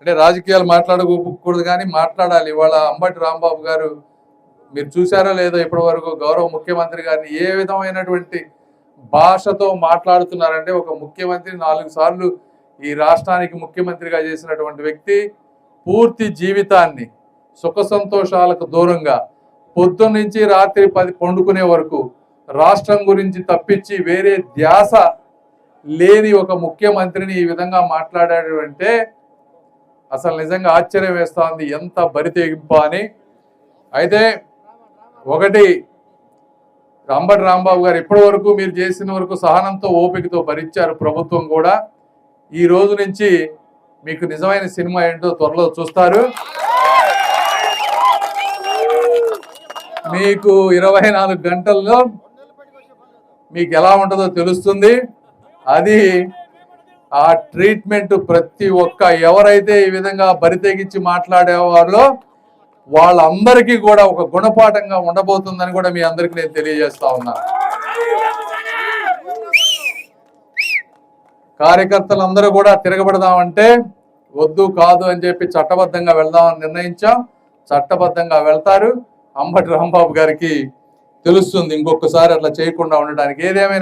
అంటే రాజకీయాలు మాట్లాడకూడదు కానీ మాట్లాడాలి. ఇవాళ అంబటి రాంబాబు గారు మీరు చూసారో లేదో ఇప్పటి వరకు గౌరవ ముఖ్యమంత్రి గారిని ఏ విధమైనటువంటి భాషతో మాట్లాడుతున్నారంటే, ఒక ముఖ్యమంత్రి 4 సార్లు ఈ రాష్ట్రానికి ముఖ్యమంత్రిగా చేసినటువంటి వ్యక్తి పూర్తి జీవితాన్ని సుఖ సంతోషాలకు దూరంగా పొద్దున్న నుంచి రాత్రి 10 పండుకునే వరకు రాష్ట్రం గురించి తప్పించి వేరే ధ్యాస లేని ఒక ముఖ్యమంత్రిని ఈ విధంగా మాట్లాడాడు అంటే అసలు నిజంగా ఆశ్చర్యం వేస్తా ఉంది, ఎంత బరితెగింపు అని. అయితే ఒకటి, అంబటి రాంబాబు గారు ఇప్పటి వరకు మీరు చేసిన వరకు సహనంతో ఓపికతో భరించారు ప్రభుత్వం కూడా. ఈ రోజు నుంచి మీకు నిజమైన సినిమా ఏంటో త్వరలో చూస్తారు. మీకు 24 గంటల్లో మీకు ఎలా ఉంటుందో తెలుస్తుంది. అది ఆ ట్రీట్మెంట్ ప్రతి ఒక్క ఎవరైతే ఈ విధంగా బరితెగించి మాట్లాడేవాళ్ళో వాళ్ళందరికీ కూడా ఒక గుణపాఠంగా ఉండబోతుందని కూడా మీ అందరికీ నేను తెలియజేస్తా ఉన్నా. కార్యకర్తలందరూ కూడా తిరగబడదామంటే వద్దు కాదు అని చెప్పి చట్టబద్ధంగా వెళ్దామని నిర్ణయించాం. చట్టబద్ధంగా వెళ్తారు. అంబటి రాంబాబు గారికి తెలుస్తుంది ఇంకొకసారి అట్లా చేయకుండా ఉండడానికి. ఏదేమైనా